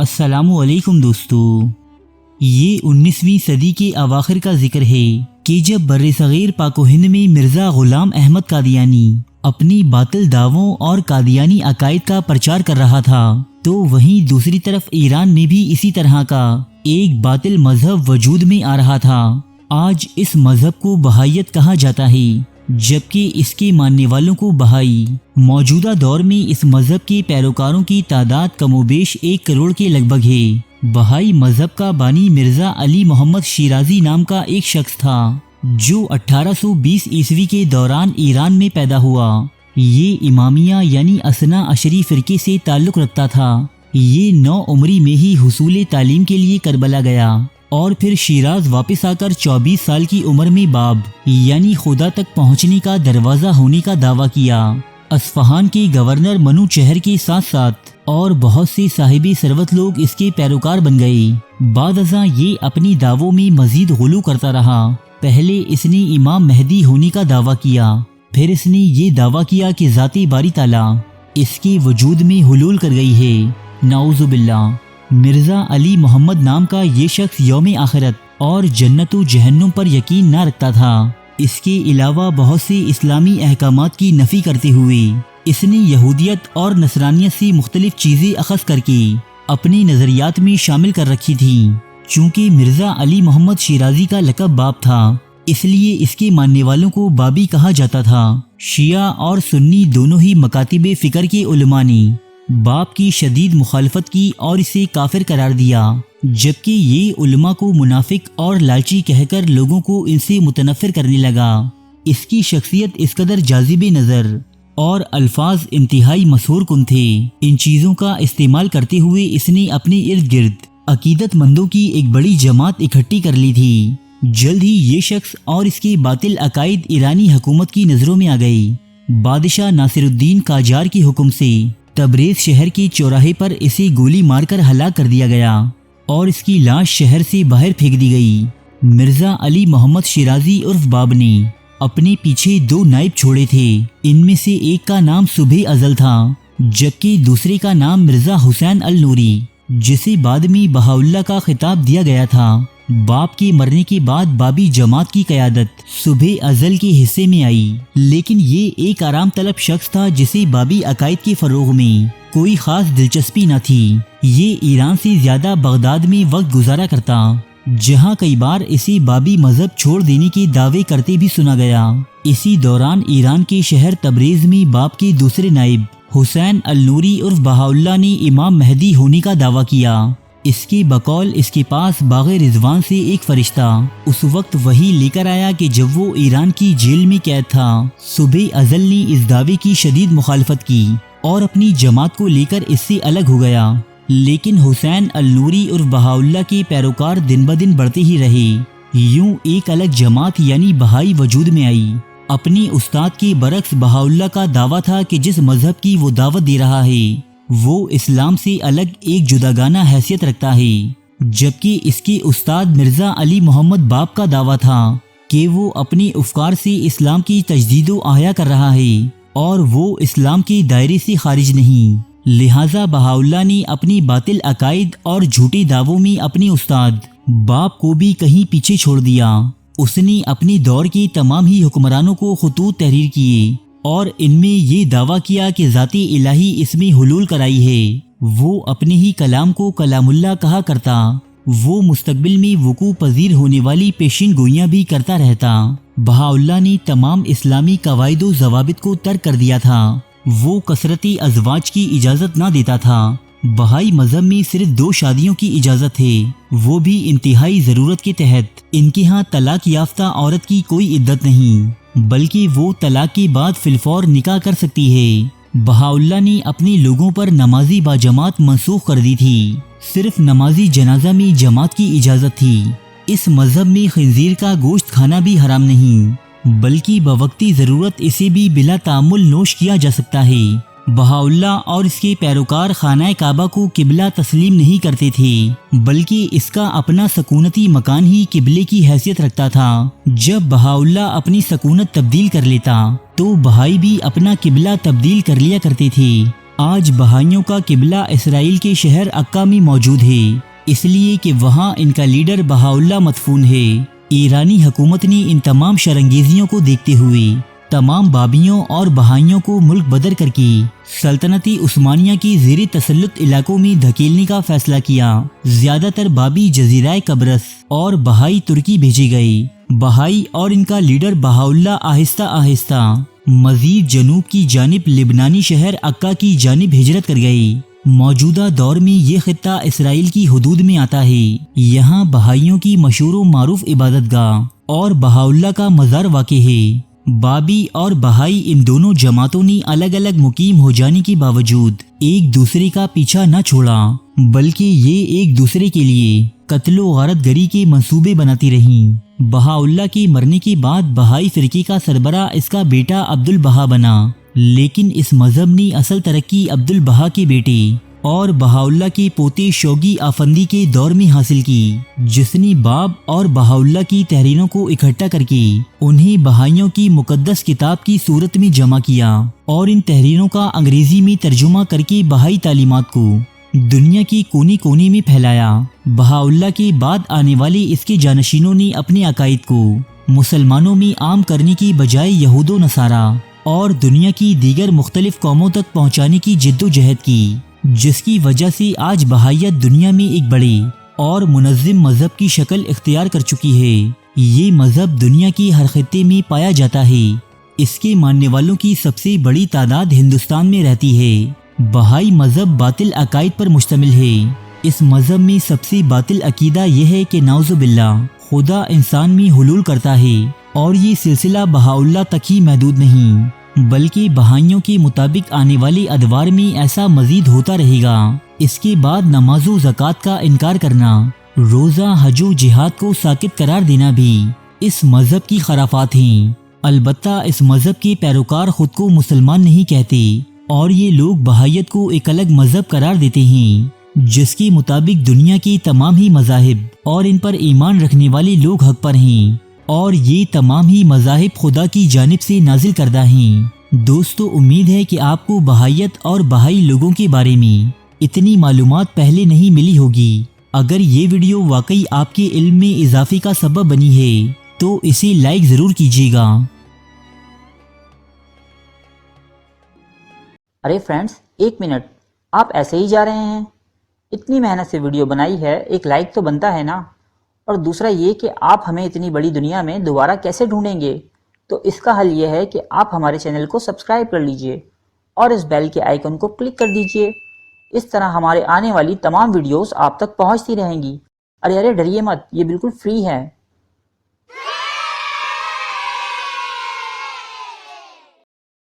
السلام علیکم دوستو، یہ 19ویں صدی کے اواخر کا ذکر ہے کہ جب برصغیر پاک و ہند میں مرزا غلام احمد قادیانی اپنی باطل دعووں اور قادیانی عقائد کا پرچار کر رہا تھا تو وہیں دوسری طرف ایران میں بھی اسی طرح کا ایک باطل مذہب وجود میں آ رہا تھا۔ آج اس مذہب کو بہائیت کہا جاتا ہے، جبکہ اس کے ماننے والوں کو بہائی۔ موجودہ دور میں اس مذہب کے پیروکاروں کی تعداد کم و بیش 1 کروڑ کے لگ بھگ ہے۔ بہائی مذہب کا بانی مرزا علی محمد شیرازی نام کا ایک شخص تھا جو 1820 عیسوی کے دوران ایران میں پیدا ہوا۔ یہ امامیہ یعنی اثنا عشری فرقے سے تعلق رکھتا تھا۔ یہ 9 عمری میں ہی حصول تعلیم کے لیے کربلا گیا اور پھر شیراز واپس آ کر 24 سال کی عمر میں باب یعنی خدا تک پہنچنے کا دروازہ ہونے کا دعویٰ کیا۔ اصفہان کے گورنر منو چہر کے ساتھ ساتھ اور بہت سے صاحب ثروت لوگ اس کے پیروکار بن گئے۔ بعد ازاں یہ اپنی دعووں میں مزید غلو کرتا رہا۔ پہلے اس نے امام مہدی ہونے کا دعویٰ کیا، پھر اس نے یہ دعویٰ کیا کہ ذات باری تعالیٰ اس کے وجود میں حلول کر گئی ہے۔ نعوذ باللہ۔ مرزا علی محمد نام کا یہ شخص یوم آخرت اور جنت و جہنم پر یقین نہ رکھتا تھا۔ اس کے علاوہ بہت سے اسلامی احکامات کی نفی کرتے ہوئے اس نے یہودیت اور نصرانیت سے مختلف چیزیں اخذ کر کے اپنی نظریات میں شامل کر رکھی تھیں۔ چونکہ مرزا علی محمد شیرازی کا لقب باب تھا، اس لیے اس کے ماننے والوں کو بابی کہا جاتا تھا۔ شیعہ اور سنی دونوں ہی مکاتب فکر کے علماء نے باب کی شدید مخالفت کی اور اسے کافر قرار دیا، جبکہ یہ علماء کو منافق اور لالچی کہہ کر لوگوں کو ان سے متنفر کرنے لگا۔ اس کی شخصیت اس قدر جاذب نظر اور الفاظ انتہائی مسحور کن تھے۔ ان چیزوں کا استعمال کرتے ہوئے اس نے اپنے ارد گرد عقیدت مندوں کی ایک بڑی جماعت اکٹھی کر لی تھی۔ جلد ہی یہ شخص اور اس کے باطل عقائد ایرانی حکومت کی نظروں میں آ گئی۔ بادشاہ ناصر الدین قاجار کے حکم سے تبریز شہر کے چوراہے پر اسے گولی مار کر ہلاک کر دیا گیا اور اس کی لاش شہر سے باہر پھینک دی گئی۔ مرزا علی محمد شیرازی عرف باب نے اپنے پیچھے 2 نائب چھوڑے تھے۔ ان میں سے ایک کا نام صبح ازل تھا، جبکہ دوسرے کا نام مرزا حسین النوری، جسے بعد میں بہاءاللہ کا خطاب دیا گیا تھا۔ باپ کے مرنے کے بعد بابی جماعت کی قیادت صبح ازل کے حصے میں آئی، لیکن یہ ایک آرام طلب شخص تھا جسے بابی عقائد کے فروغ میں کوئی خاص دلچسپی نہ تھی۔ یہ ایران سے زیادہ بغداد میں وقت گزارا کرتا، جہاں کئی بار اسے بابی مذہب چھوڑ دینے کے دعوے کرتے بھی سنا گیا۔ اسی دوران ایران کے شہر تبریز میں باپ کے دوسرے نائب حسین النوری عرف بہاءاللہ نے امام مہدی ہونے کا دعویٰ کیا۔ اس کے بقول اس کے پاس باغ رضوان سے ایک فرشتہ اس وقت وحی لے کر آیا کہ جب وہ ایران کی جیل میں قید تھا۔ صبح ازل نے اس دعوے کی شدید مخالفت کی اور اپنی جماعت کو لے کر اس سے الگ ہو گیا، لیکن حسین النوری عرف بہاءاللہ کے پیروکار دن بدن بڑھتے ہی رہے۔ یوں ایک الگ جماعت یعنی بہائی وجود میں آئی۔ اپنے استاد کے برعکس بہاءاللہ کا دعویٰ تھا کہ جس مذہب کی وہ دعوت دے رہا ہے وہ اسلام سے الگ ایک جداگانہ حیثیت رکھتا ہے، جبکہ اس کے استاد مرزا علی محمد باب کا دعویٰ تھا کہ وہ اپنے افکار سے اسلام کی تجدید و احیا کر رہا ہے اور وہ اسلام کے دائرے سے خارج نہیں۔ لہٰذا بہاءاللہ نے اپنی باطل عقائد اور جھوٹے دعووں میں اپنے استاد باب کو بھی کہیں پیچھے چھوڑ دیا۔ اس نے اپنے دور کے تمام ہی حکمرانوں کو خطوط تحریر کیے اور ان میں یہ دعویٰ کیا کہ ذات الہی اس میں حلول کرائی ہے۔ وہ اپنے ہی کلام کو کلام اللہ کہا کرتا۔ وہ مستقبل میں وقوع پذیر ہونے والی پیشین گوئیاں بھی کرتا رہتا۔ بہاءاللہ نے تمام اسلامی قواعد و ضوابط کو ترک کر دیا تھا۔ وہ کثرت ازواج کی اجازت نہ دیتا تھا۔ بہائی مذہب میں صرف 2 شادیوں کی اجازت ہے، وہ بھی انتہائی ضرورت کے تحت۔ ان کے ہاں طلاق یافتہ عورت کی کوئی عدت نہیں، بلکہ وہ طلاق کے بعد فی الفور نکاح کر سکتی ہے۔ بہاءاللہ نے اپنے لوگوں پر نمازی باجماعت منسوخ کر دی تھی، صرف نمازی جنازہ میں جماعت کی اجازت تھی۔ اس مذہب میں خنزیر کا گوشت کھانا بھی حرام نہیں، بلکہ بوقتی ضرورت اسے بھی بلا تعامل نوش کیا جا سکتا ہے۔ بہاءاللہ اور اس کے پیروکار خانہ کعبہ کو قبلہ تسلیم نہیں کرتے تھے، بلکہ اس کا اپنا سکونتی مکان ہی قبلے کی حیثیت رکھتا تھا۔ جب بہاءاللہ اپنی سکونت تبدیل کر لیتا تو بہائی بھی اپنا قبلہ تبدیل کر لیا کرتے تھے۔ آج بہائیوں کا قبلہ اسرائیل کے شہر عکا میں موجود ہے، اس لیے کہ وہاں ان کا لیڈر بہاءاللہ مدفون ہے۔ ایرانی حکومت نے ان تمام شرانگیزیوں کو دیکھتے ہوئے تمام بابیوں اور بہائیوں کو ملک بدر کر کے سلطنت عثمانیہ کی زیر تسلط علاقوں میں دھکیلنے کا فیصلہ کیا۔ زیادہ تر بابی جزیرہ قبرص اور بہائی ترکی بھیجے گئے۔ بہائی اور ان کا لیڈر بہاءاللہ آہستہ آہستہ مزید جنوب کی جانب لبنانی شہر عکا کی جانب ہجرت کر گئے۔ موجودہ دور میں یہ خطہ اسرائیل کی حدود میں آتا ہے۔ یہاں بہائیوں کی مشہور و معروف عبادت گاہ اور بہاءاللہ کا مزار واقع ہے۔ بابی اور بہائی ان دونوں جماعتوں نے الگ الگ مقیم ہو جانے کے باوجود ایک دوسرے کا پیچھا نہ چھوڑا، بلکہ یہ ایک دوسرے کے لیے قتل و غارت گری کے منصوبے بناتی رہیں۔ بہاءاللہ کے مرنے کے بعد بہائی فرقے کا سربراہ اس کا بیٹا عبدالبہا بنا، لیکن اس مذہب نے اصل ترقی عبدالبہا کے بیٹے اور بہاءاللہ کے پوتے شوقی آفندی کے دور میں حاصل کی، جس نے باب اور بہاءاللہ کی تحریروں کو اکٹھا کر کے انہیں بہائیوں کی مقدس کتاب کی صورت میں جمع کیا اور ان تحریروں کا انگریزی میں ترجمہ کر کے بہائی تعلیمات کو دنیا کی کونے کونے میں پھیلایا۔ بہاءاللہ کے بعد آنے والے اس کے جانشینوں نے اپنے عقائد کو مسلمانوں میں عام کرنے کی بجائے یہود و نصارہ اور دنیا کی دیگر مختلف قوموں تک پہنچانے کی جد و جہد کی، جس کی وجہ سے آج بہائیت دنیا میں ایک بڑے اور منظم مذہب کی شکل اختیار کر چکی ہے۔ یہ مذہب دنیا کے ہر خطے میں پایا جاتا ہے۔ اس کے ماننے والوں کی سب سے بڑی تعداد ہندوستان میں رہتی ہے۔ بہائی مذہب باطل عقائد پر مشتمل ہے۔ اس مذہب میں سب سے باطل عقیدہ یہ ہے کہ نعوذ باللہ خدا انسان میں حلول کرتا ہے، اور یہ سلسلہ بہاءاللہ تک ہی محدود نہیں، بلکہ بہائیوں کے مطابق آنے والے ادوار میں ایسا مزید ہوتا رہے گا۔ اس کے بعد نماز و زکوٰۃ کا انکار کرنا، روزہ، حج و جہاد کو ساقط قرار دینا بھی اس مذہب کی خرافات ہیں۔ البتہ اس مذہب کے پیروکار خود کو مسلمان نہیں کہتے، اور یہ لوگ بہائیت کو ایک الگ مذہب قرار دیتے ہیں، جس کے مطابق دنیا کے تمام ہی مذاہب اور ان پر ایمان رکھنے والے لوگ حق پر ہیں، اور یہ تمام ہی مذاہب خدا کی جانب سے نازل کردہ ہیں۔ دوستو، امید ہے کہ آپ کو بہائیت اور بہائی لوگوں کے بارے میں اتنی معلومات پہلے نہیں ملی ہوگی۔ اگر یہ ویڈیو واقعی آپ کے علم میں اضافے کا سبب بنی ہے تو اسے لائک ضرور کیجیے گا۔ ارے فرینڈز، ایک منٹ، آپ ایسے ہی جا رہے ہیں؟ اتنی محنت سے ویڈیو بنائی ہے، ایک لائک تو بنتا ہے نا؟ اور دوسرا یہ کہ آپ ہمیں اتنی بڑی دنیا میں دوبارہ کیسے ڈھونڈیں گے؟ تو اس کا حل یہ ہے کہ آپ ہمارے چینل کو سبسکرائب کر لیجئے اور اس بیل کے آئیکن کو کلک کر دیجئے۔ اس طرح ہمارے آنے والی تمام ویڈیوز آپ تک پہنچتی رہیں گی۔ ارے ڈریے مت، یہ بالکل فری ہے۔